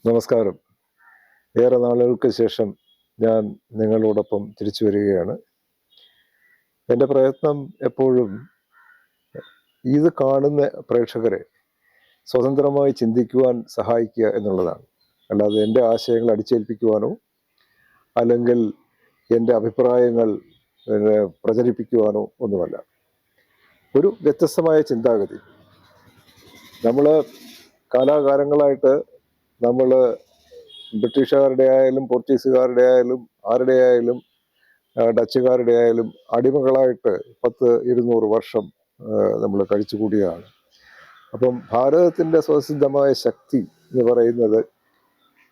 നമസ്കാരം. ഏറെ നാളുകൾക്ക് ശേഷം ഞാൻ നിങ്ങളോടൊപ്പം തിരിച്ചു വരികയാണ്. എൻ്റെ പ്രയത്നം എപ്പോഴും ഇത് കാണുന്ന പ്രേക്ഷകരെ സ്വതന്ത്രമായി ചിന്തിക്കുവാൻ സഹായിക്കുക എന്നുള്ളതാണ്. അല്ലാതെ എൻ്റെ ആശയങ്ങൾ അടിച്ചേൽപ്പിക്കുവാനോ അല്ലെങ്കിൽ എൻ്റെ അഭിപ്രായങ്ങൾ പ്രചരിപ്പിക്കുവാനോ ഒന്നുമല്ല. ഒരു വ്യത്യസ്തമായ ചിന്താഗതി. നമ്മൾ കാലാകാലങ്ങളായിട്ട് നമ്മൾ ബ്രിട്ടീഷുകാരുടെ ആയാലും പോർച്ചുഗീസുകാരുടെ ആയാലും ആരുടെ ആയാലും ഡച്ചുകാരുടെ ആയാലും അടിമകളായിട്ട് 100-200 വർഷം നമ്മൾ കഴിച്ചുകൂടിയതാണ്. അപ്പം ഭാരതത്തിൻ്റെ സ്വതസിദ്ധമായ ശക്തി എന്ന് പറയുന്നത്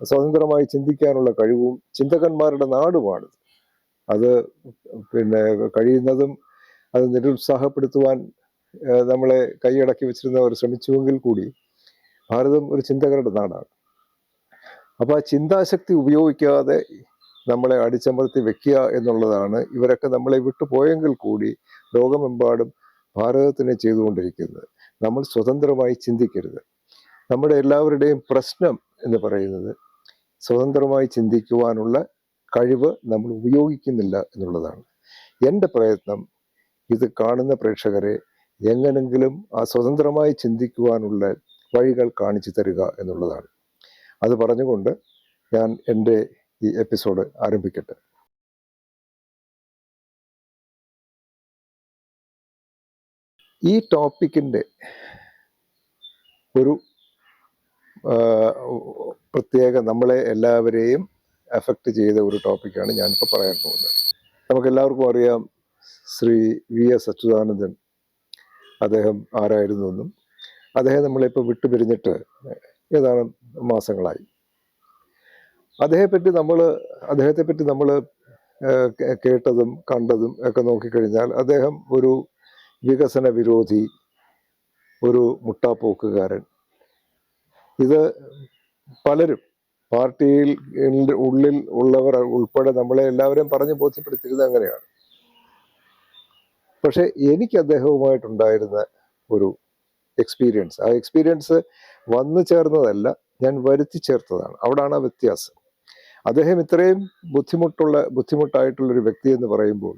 സ്വതന്ത്രമായി ചിന്തിക്കാനുള്ള കഴിവും ചിന്തകന്മാരുടെ നാടുമാണ്. അത് കഴിയുന്നതും അത് നിരുത്സാഹപ്പെടുത്തുവാൻ നമ്മളെ കൈയടക്കി വെച്ചിരുന്നവർ ശ്രമിച്ചുവെങ്കിൽ കൂടി ഭാരതം ഒരു ചിന്തകരുടെ നാടാണ്. അപ്പോൾ ആ ചിന്താശക്തി ഉപയോഗിക്കാതെ നമ്മളെ അടിച്ചമർത്തി വെക്കുക എന്നുള്ളതാണ് ഇവരൊക്കെ നമ്മളെ വിട്ടുപോയെങ്കിൽ കൂടി ലോകമെമ്പാടും ഭാരതത്തിനെ ചെയ്തുകൊണ്ടിരിക്കുന്നത്. നമ്മൾ സ്വതന്ത്രമായി ചിന്തിക്കരുത്. നമ്മുടെ എല്ലാവരുടെയും പ്രശ്നം എന്ന് പറയുന്നത് സ്വതന്ത്രമായി ചിന്തിക്കുവാനുള്ള കഴിവ് നമ്മൾ ഉപയോഗിക്കുന്നില്ല എന്നുള്ളതാണ്. എൻ്റെ പ്രയത്നം ഇത് കാണുന്ന പ്രേക്ഷകരെ എങ്ങനെങ്കിലും ആ സ്വതന്ത്രമായി ചിന്തിക്കുവാനുള്ള വഴികൾ കാണിച്ചു തരിക എന്നുള്ളതാണ്. അത് പറഞ്ഞുകൊണ്ട് ഞാൻ എൻ്റെ ഈ എപ്പിസോഡ് ആരംഭിക്കട്ടെ. ഈ ടോപ്പിക്കിൻ്റെ ഒരു പ്രത്യേക നമ്മളെ എല്ലാവരെയും അഫക്റ്റ് ചെയ്ത ഒരു ടോപ്പിക്കാണ് ഞാനിപ്പോൾ പറയാൻ പോകുന്നത്. നമുക്കെല്ലാവർക്കും അറിയാം ശ്രീ VS അച്യുതാനന്ദൻ അദ്ദേഹം ആരായിരുന്നു എന്നും അദ്ദേഹം നമ്മളിപ്പോൾ വിട്ടുപിരിഞ്ഞിട്ട് ഏതാനും മാസങ്ങളായി. അദ്ദേഹത്തെപ്പറ്റി നമ്മൾ കേട്ടതും കണ്ടതും ഒക്കെ നോക്കിക്കഴിഞ്ഞാൽ അദ്ദേഹം ഒരു വികസന വിരോധി, ഒരു മുട്ടാപ്പോക്കുകാരൻ. ഇത് പലരും പാർട്ടിയിൽ ഉള്ളിൽ ഉള്ളവർ ഉൾപ്പെടെ നമ്മളെ എല്ലാവരും പറഞ്ഞ് ബോധ്യപ്പെടുത്തിയിരുന്നത് അങ്ങനെയാണ്. പക്ഷെ എനിക്ക് അദ്ദേഹവുമായിട്ടുണ്ടായിരുന്ന ഒരു എക്സ്പീരിയൻസ്, ആ എക്സ്പീരിയൻസ് വന്നു ചേർന്നതല്ല, ഞാൻ വരുത്തി ചേർത്തതാണ്. അവിടാണ് ആ വ്യത്യാസം. അദ്ദേഹം ഇത്രയും ബുദ്ധിമുട്ടായിട്ടുള്ളൊരു വ്യക്തി എന്ന് പറയുമ്പോൾ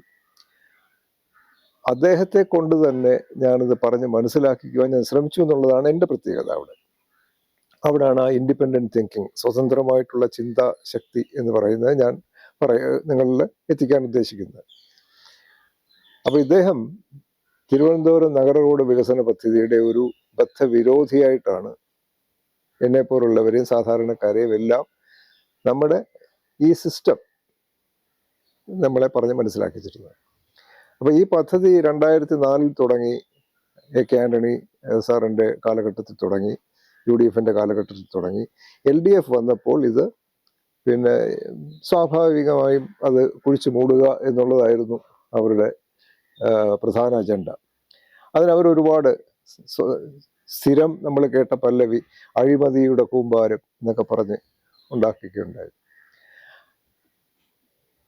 അദ്ദേഹത്തെ കൊണ്ട് തന്നെ ഞാനിത് പറഞ്ഞ് മനസ്സിലാക്കിക്കുവാൻ ഞാൻ ശ്രമിച്ചു എന്നുള്ളതാണ് എൻ്റെ പ്രത്യേകത. അവിടാണ് ആ ഇൻഡിപെൻഡൻറ്റ് തിങ്കിങ്, സ്വതന്ത്രമായിട്ടുള്ള ചിന്താശക്തി എന്ന് പറയുന്നത് ഞാൻ നിങ്ങളിൽ എത്തിക്കാൻ ഉദ്ദേശിക്കുന്നത്. അപ്പോൾ ഇദ്ദേഹം തിരുവനന്തപുരം നഗര റോഡ് വികസന പദ്ധതിയുടെ ഒരു ബദ്ധവിരോധിയായിട്ടാണ് എന്നെപ്പോലുള്ളവരെയും സാധാരണക്കാരെയും എല്ലാം നമ്മുടെ ഈ സിസ്റ്റം നമ്മളെ പറഞ്ഞ് മനസ്സിലാക്കിച്ചിരുന്നത്. അപ്പോൾ ഈ പദ്ധതി 2004 തുടങ്ങി, AK ആന്റണി സാറിൻ്റെ കാലഘട്ടത്തിൽ തുടങ്ങി, UDFൻ്റെ കാലഘട്ടത്തിൽ തുടങ്ങി. LDF വന്നപ്പോൾ ഇത് സ്വാഭാവികമായും അത് കുഴിച്ചു മൂടുക എന്നുള്ളതായിരുന്നു അവരുടെ പ്രധാന അജണ്ട. അതിനവരൊരുപാട് സ്ഥിരം നമ്മൾ കേട്ട പല്ലവി അഴിമതിയുടെ കൂമ്പാരം എന്നൊക്കെ പറഞ്ഞ് ഉണ്ടാക്കിയിട്ടുണ്ടായി.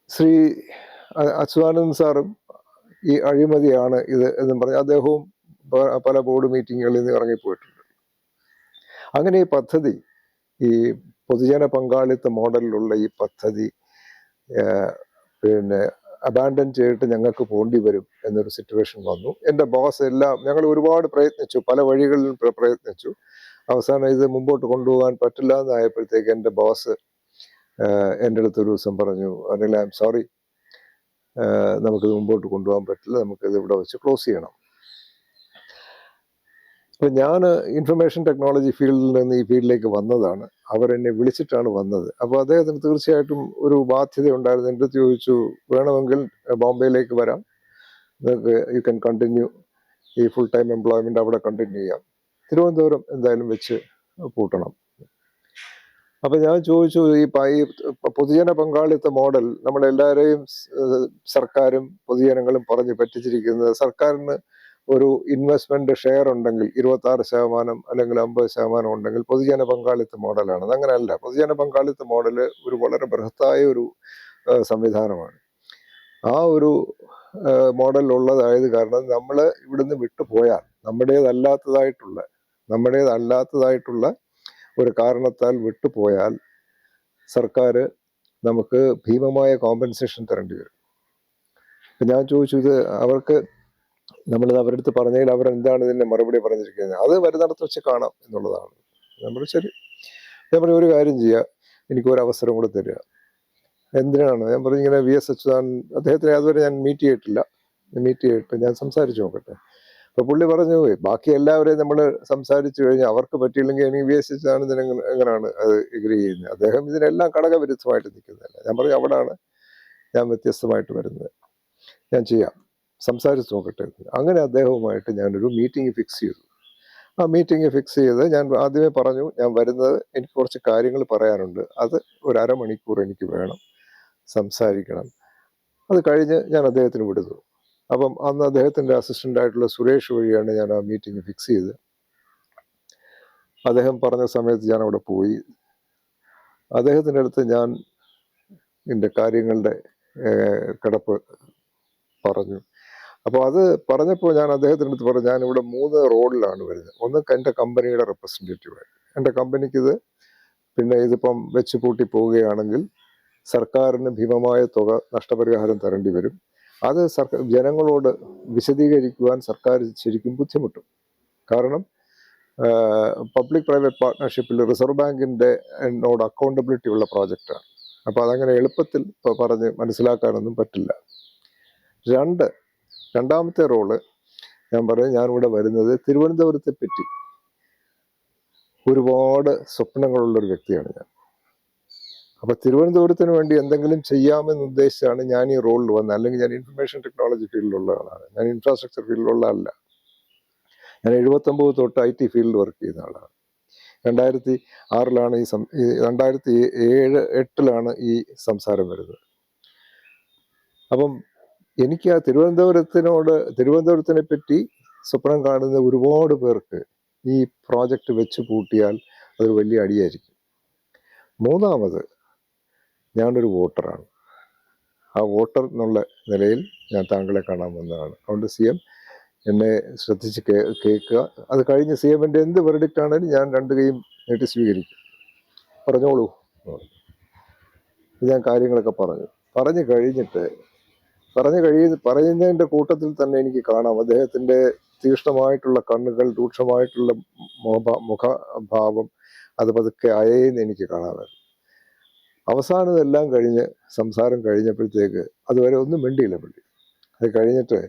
ശ്രീ അച്യുതാനന്ദൻ സാറും ഈ അഴിമതിയാണ് ഇത് എന്നും പറഞ്ഞ് അദ്ദേഹവും പല ബോർഡ് മീറ്റിങ്ങുകളിൽ നിന്ന് ഇറങ്ങിപ്പോയിട്ടുണ്ട്. അങ്ങനെ ഈ പദ്ധതി, ഈ പൊതുജന പങ്കാളിത്ത മോഡലിലുള്ള ഈ പദ്ധതി അബാൻഡൻ ചെയ്തിട്ട് ഞങ്ങൾക്ക് പോണ്ടി വരും എന്നൊരു സിറ്റുവേഷൻ വന്നു. എൻ്റെ ബോസ് ഞങ്ങൾ ഒരുപാട് പ്രയത്നിച്ചു, പല വഴികളിലും പ്രയത്നിച്ചു. അവസാനം ഇത് മുമ്പോട്ട് കൊണ്ടുപോകാൻ പറ്റില്ല എന്നായപ്പോഴത്തേക്ക് എൻ്റെ ബോസ് എൻ്റെ അടുത്തൊരു ദിവസം പറഞ്ഞു, അനിൽ, ഐ എം സോറി, നമുക്കിത് മുമ്പോട്ട് കൊണ്ടുപോകാൻ പറ്റില്ല, നമുക്കിത് ഇവിടെ വെച്ച് ക്ലോസ് ചെയ്യണം. അപ്പം ഞാൻ ഇൻഫർമേഷൻ ടെക്നോളജി ഫീൽഡിൽ നിന്ന് ഈ ഫീൽഡിലേക്ക് വന്നതാണ്. അവരെന്നെ വിളിച്ചിട്ടാണ് വന്നത്. അപ്പോൾ അദ്ദേഹത്തിന് തീർച്ചയായിട്ടും ഒരു ബാധ്യത ഉണ്ടായിരുന്നു. എൻ്റെ അടുത്ത് ചോദിച്ചു, വേണമെങ്കിൽ ബോംബെയിലേക്ക് വരാം, നിങ്ങൾക്ക് യു ക്യാൻ കണ്ടിന്യൂ ഈ ഫുൾ ടൈം എംപ്ലോയ്മെൻറ്റ് അവിടെ കണ്ടിന്യൂ ചെയ്യാം, തിരുവനന്തപുരം എന്തായാലും വെച്ച് പൂട്ടണം. അപ്പം ഞാൻ ചോദിച്ചു, ഈ പൊതുജന പങ്കാളിത്ത മോഡൽ നമ്മളെല്ലാവരെയും സർക്കാരും പൊതുജനങ്ങളും പറഞ്ഞ് പറ്റിച്ചിരിക്കുന്നത്, സർക്കാരിന് ഒരു ഇൻവെസ്റ്റ്മെന്റ് ഷെയർ ഉണ്ടെങ്കിൽ 26% അല്ലെങ്കിൽ 50% ഉണ്ടെങ്കിൽ പൊതുജന പങ്കാളിത്ത മോഡലാണ്. അങ്ങനെയല്ല. പൊതുജന പങ്കാളിത്ത മോഡല് ഒരു വളരെ ബൃഹത്തായ ഒരു സംവിധാനമാണ്. ആ ഒരു മോഡൽ ഉള്ളതായത് കാരണം നമ്മൾ ഇവിടുന്ന് വിട്ടുപോയാൽ നമ്മുടേതല്ലാത്തതായിട്ടുള്ള ഒരു കാരണത്താൽ വിട്ടുപോയാൽ സർക്കാർ നമുക്ക് ഭീമമായ കോമ്പൻസേഷൻ തരേണ്ടി വരും. അപ്പം ഞാൻ ചോദിച്ചു, ഇത് അവർക്ക് നമ്മളിത് അവരുടെ അടുത്ത് പറഞ്ഞതിൽ അവർ എന്താണ് ഇതിൻ്റെ മറുപടി പറഞ്ഞിരിക്കുന്നത്? അത് വരുന്നിടത്ത് വെച്ച് കാണാം എന്നുള്ളതാണ്. നമ്മൾ ശരി, ഞാൻ പറഞ്ഞു ഒരു കാര്യം ചെയ്യുക, എനിക്കൊരു അവസരം കൂടെ തരിക. എന്തിനാണ്? ഞാൻ പറഞ്ഞു ഇങ്ങനെ വി എസ് അച്യുതാനന്ദൻ, അദ്ദേഹത്തിനെ അതുവരെ ഞാൻ മീറ്റ് ചെയ്തിട്ട് ഞാൻ സംസാരിച്ചു നോക്കട്ടെ. അപ്പോൾ പുള്ളി പറഞ്ഞു, ബാക്കി എല്ലാവരെയും നമ്മൾ സംസാരിച്ചു കഴിഞ്ഞാൽ അവർക്ക് പറ്റിയില്ലെങ്കിൽ എനിക്ക് വി എസ് അച്യുതാനന്ദൻ എങ്ങനെയാണ് അത് എഗ്രി ചെയ്യുന്നത്? അദ്ദേഹം ഇതിനെല്ലാം ഘടകവിരുദ്ധമായിട്ട് നിൽക്കുന്നതല്ല. ഞാൻ പറഞ്ഞു അവിടാണ് ഞാൻ വ്യത്യസ്തമായിട്ട് വരുന്നത്, ഞാൻ ചെയ്യാം, സംസാരിച്ച് നോക്കട്ടെ. അങ്ങനെ അദ്ദേഹവുമായിട്ട് ഞാനൊരു മീറ്റിംഗ് ഫിക്സ് ചെയ്തു. ആ മീറ്റിംഗ് ഫിക്സ് ചെയ്ത് ഞാൻ ആദ്യമേ പറഞ്ഞു, ഞാൻ വരുന്നത് എനിക്ക് കുറച്ച് കാര്യങ്ങൾ പറയാനുണ്ട്, അത് ഒരു അരമണിക്കൂർ എനിക്ക് വേണം, സംസാരിക്കണം. അത് കഴിഞ്ഞ് ഞാൻ അദ്ദേഹത്തിന് വിടുന്നു. അപ്പം അന്ന് അദ്ദേഹത്തിൻ്റെ അസിസ്റ്റൻ്റായിട്ടുള്ള സുരേഷ് വഴിയാണ് ഞാൻ ആ മീറ്റിംഗ് ഫിക്സ് ചെയ്ത്. അദ്ദേഹം പറഞ്ഞ സമയത്ത് ഞാൻ അവിടെ പോയി. അദ്ദേഹത്തിൻ്റെ അടുത്ത് ഞാൻ എൻ്റെ കാര്യങ്ങളുടെ കിടപ്പ് പറഞ്ഞു. അപ്പോൾ അത് പറഞ്ഞപ്പോൾ ഞാൻ അദ്ദേഹത്തിൻ്റെ അടുത്ത് പറഞ്ഞു, ഞാനിവിടെ 3 റോഡിലാണ് വരുന്നത്. ഒന്ന് എൻ്റെ കമ്പനിയുടെ റെപ്രസെൻറ്റേറ്റീവായിട്ട്, എൻ്റെ കമ്പനിക്കിത് പിന്നെ ഇതിപ്പം വെച്ച് പൂട്ടി പോവുകയാണെങ്കിൽ സർക്കാരിന് ഭീമമായ തുക നഷ്ടപരിഹാരം തരേണ്ടി വരും. അത് ജനങ്ങളോട് വിശദീകരിക്കുവാൻ സർക്കാർ ശരിക്കും ബുദ്ധിമുട്ടും. കാരണം പബ്ലിക് പ്രൈവറ്റ് പാർട്ട്ണർഷിപ്പിൽ റിസർവ് ബാങ്കിൻ്റെ എന്നോട് അക്കൗണ്ടബിലിറ്റി ഉള്ള പ്രോജക്റ്റാണ്. അപ്പോൾ അതങ്ങനെ എളുപ്പത്തിൽ പറഞ്ഞ് മനസ്സിലാക്കാനൊന്നും പറ്റില്ല. രണ്ടാമത്തെ റോള് ഞാൻ പറയും, ഞാനിവിടെ വരുന്നത് തിരുവനന്തപുരത്തെ പറ്റി ഒരുപാട് സ്വപ്നങ്ങളുള്ളൊരു വ്യക്തിയാണ് ഞാൻ. അപ്പോൾ തിരുവനന്തപുരത്തിന് വേണ്ടി എന്തെങ്കിലും ചെയ്യാമെന്ന് ഉദ്ദേശിച്ചാണ് ഞാൻ ഈ റോളിൽ വന്നത്. അല്ലെങ്കിൽ ഞാൻ ഇൻഫർമേഷൻ ടെക്നോളജി ഫീൽഡിലുള്ള ആളാണ്, ഞാൻ ഇൻഫ്രാസ്ട്രക്ചർ ഫീൽഡിലുള്ള ആളല്ല. ഞാൻ 79 തൊട്ട് IT ഫീൽഡിൽ വർക്ക് ചെയ്യുന്ന ആളാണ്. 2006 2008 ഈ സംസാരം വരുന്നത്. അപ്പം എനിക്ക് ആ തിരുവനന്തപുരത്തിനെ പറ്റി സ്വപ്നം കാണുന്ന ഒരുപാട് പേർക്ക് ഈ പ്രോജക്റ്റ് വെച്ച് പൂട്ടിയാൽ അതൊരു വലിയ അടിയായിരിക്കും. മൂന്നാമത്, ഞാനൊരു വോട്ടറാണ്. ആ വോട്ടർ എന്നുള്ള നിലയിൽ ഞാൻ താങ്കളെ കാണാൻ വന്നതാണ്. അതുകൊണ്ട് CM എന്നെ ശ്രദ്ധിച്ച് കേൾക്കുക. അത് കഴിഞ്ഞ് CMൻ്റെ എന്ത് വെർഡിക്റ്റ് ആണെങ്കിലും ഞാൻ 2 കൈയും നീട്ടി സ്വീകരിക്കും. പറഞ്ഞോളൂ. ഞാൻ കാര്യങ്ങളൊക്കെ പറയുന്നതിൻ്റെ കൂട്ടത്തിൽ തന്നെ എനിക്ക് കാണാം അദ്ദേഹത്തിൻ്റെ തീക്ഷ്ണമായിട്ടുള്ള കണ്ണുകൾ, രൂക്ഷമായിട്ടുള്ള മുഖഭാവം, അത് പതുക്കെ അയയെന്ന് എനിക്ക് കാണാമായിരുന്നു. അവസാനം എല്ലാം കഴിഞ്ഞ് സംസാരം കഴിഞ്ഞപ്പോഴത്തേക്ക് അതുവരെ ഒന്നും മിണ്ടിയില്ല പുള്ളി. അത് കഴിഞ്ഞിട്ട്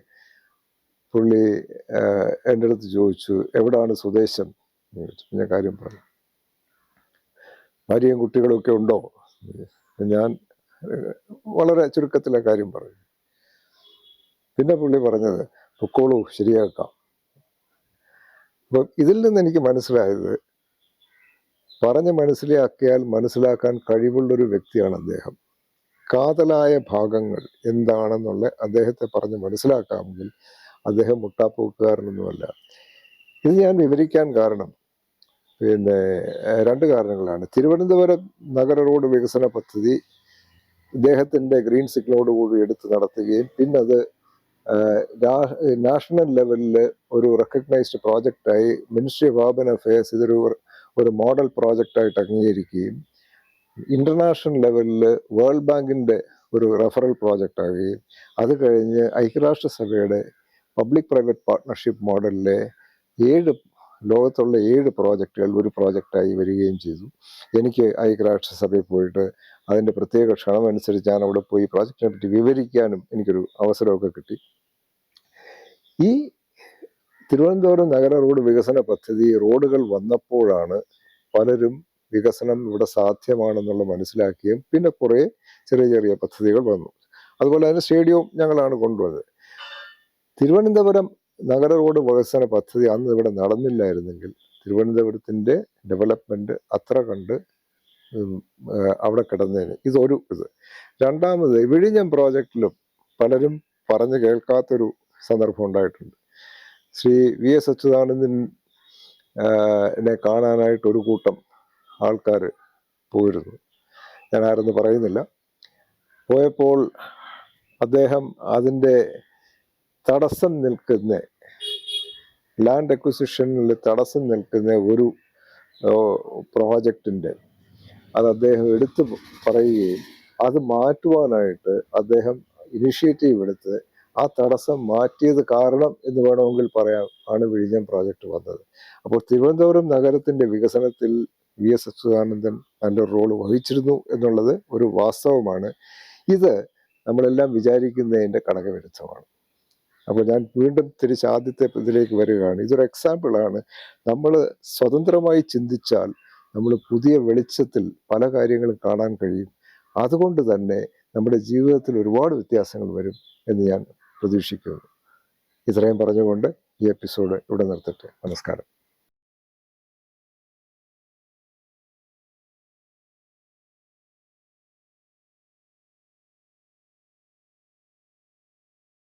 പുള്ളി എൻ്റെ അടുത്ത് ചോദിച്ചു, എവിടാണ് സ്വദേശം എന്ന് ചോദിച്ചു. ഞാൻ കാര്യം പറഞ്ഞു. ഭാര്യയും കുട്ടികളും ഒക്കെ ഉണ്ടോ? ഞാൻ വളരെ ചുരുക്കത്തിലെ കാര്യം പറഞ്ഞു. പിന്നെ പുള്ളി പറഞ്ഞത്, പൊക്കോളൂ, ശരിയാക്കാം. അപ്പം ഇതിൽ നിന്ന് എനിക്ക് മനസ്സിലായത്, പറഞ്ഞ് മനസ്സിലാക്കിയാൽ മനസ്സിലാക്കാൻ കഴിവുള്ളൊരു വ്യക്തിയാണ് അദ്ദേഹം. കാതലായ ഭാഗങ്ങൾ എന്താണെന്നുള്ള അദ്ദേഹത്തെ പറഞ്ഞ് മനസ്സിലാക്കാമെങ്കിൽ അദ്ദേഹം മുട്ടാപ്പോക്കുകാരനൊന്നുമല്ല. ഇത് ഞാൻ വിവരിക്കാൻ കാരണം 2 കാരണങ്ങളാണ്. തിരുവനന്തപുരം നഗര റോഡ് വികസന പദ്ധതി ഇദ്ദേഹത്തിൻ്റെ ഗ്രീൻ സിഗ്നലോടുകൂടി എടുത്ത് നടത്തുകയും പിന്നെ അത് നാഷണൽ ലെവലിൽ ഒരു റെക്കഗ്നൈസ്ഡ് പ്രോജക്റ്റായി മിനിസ്ട്രി ഓഫ് അർബൻ അഫയേഴ്സ് ഇതൊരു മോഡൽ പ്രോജക്റ്റായിട്ട് അംഗീകരിക്കുകയും ഇൻ്റർനാഷണൽ ലെവലിൽ വേൾഡ് ബാങ്കിൻ്റെ ഒരു റെഫറൽ പ്രോജക്റ്റ് ആവുകയും അത് കഴിഞ്ഞ് ഐക്യരാഷ്ട്രസഭയുടെ പബ്ലിക് പ്രൈവറ്റ് പാർട്ട്ണർഷിപ്പ് മോഡലിലെ ലോകത്തുള്ള 7 പ്രോജക്റ്റുകൾ ഒരു പ്രോജക്റ്റായി വരികയും ചെയ്തു. എനിക്ക് ഐക്യരാഷ്ട്രസഭയിൽ പോയിട്ട് അതിൻ്റെ പ്രത്യേക ക്ഷണമനുസരിച്ച് ഞാൻ അവിടെ പോയി പ്രോജക്റ്റിനെ പറ്റി വിവരിക്കാനും എനിക്കൊരു അവസരമൊക്കെ കിട്ടി. ഈ തിരുവനന്തപുരം നഗര റോഡ് വികസന പദ്ധതി റോഡുകൾ വന്നപ്പോഴാണ് പലരും വികസനം ഇവിടെ സാധ്യമാണെന്നുള്ള മനസ്സിലാക്കിയും പിന്നെ കുറേ ചെറിയ ചെറിയ പദ്ധതികൾ വന്നു. അതുപോലെ തന്നെ സ്റ്റേഡിയവും ഞങ്ങളാണ് കൊണ്ടുവന്നത്. തിരുവനന്തപുരം നഗര റോഡ് വികസന പദ്ധതി അന്ന് ഇവിടെ നടന്നില്ലായിരുന്നെങ്കിൽ തിരുവനന്തപുരത്തിൻ്റെ ഡെവലപ്മെൻറ്റ് അത്ര കണ്ട് അവിടെ കിടന്നതിന് ഇത്. രണ്ടാമത്, വിഴിഞ്ഞം പ്രോജക്റ്റിലും പലരും പറഞ്ഞു കേൾക്കാത്തൊരു സന്ദർഭം ഉണ്ടായിട്ടുണ്ട്. ശ്രീ VS അച്യുതാനന്ദനെ കാണാനായിട്ട് ഒരു കൂട്ടം ആൾക്കാർ പോയിരുന്നു. ഞാൻ ആരെന്ന് പറയുന്നില്ല. പോയപ്പോൾ അദ്ദേഹം അതിൻ്റെ തടസ്സം നിൽക്കുന്ന ലാൻഡ് അക്വിസിഷനിൽ തടസ്സം നിൽക്കുന്ന ഒരു പ്രോജക്റ്റിൻ്റെ അത് അദ്ദേഹം എടുത്തു പറയുകയും അത് മാറ്റുവാനായിട്ട് അദ്ദേഹം ഇനിഷ്യേറ്റീവ് എടുത്ത് ആ തടസ്സം മാറ്റിയത് കാരണം എന്ന് വേണമെങ്കിൽ പറയാം ആണ് വിഴിഞ്ഞം പ്രോജക്റ്റ് വന്നത്. അപ്പോൾ തിരുവനന്തപുരം നഗരത്തിൻ്റെ വികസനത്തിൽ VS അച്യുതാനന്ദൻ നല്ലൊരു റോള് വഹിച്ചിരുന്നു എന്നുള്ളത് ഒരു വാസ്തവമാണ്. ഇത് നമ്മളെല്ലാം വിചാരിക്കുന്നതിൻ്റെ കടകവിരുദ്ധമാണ്. അപ്പോൾ ഞാൻ വീണ്ടും തിരിച്ച് ആദ്യത്തെ ഇതിലേക്ക് വരികയാണ്. ഇതൊരു എക്സാമ്പിളാണ്. നമ്മൾ സ്വതന്ത്രമായി ചിന്തിച്ചാൽ നമ്മൾ പുതിയ വെളിച്ചത്തിൽ പല കാര്യങ്ങളും കാണാൻ കഴിയും. അതുകൊണ്ട് തന്നെ നമ്മുടെ ജീവിതത്തിൽ ഒരുപാട് വ്യത്യാസങ്ങൾ വരും എന്ന് ഞാൻ പ്രതീക്ഷിക്കുന്നു. ഇത്രയും പറഞ്ഞുകൊണ്ട് ഈ എപ്പിസോഡ് ഇവിടെ നിർത്തട്ടെ. നമസ്കാരം.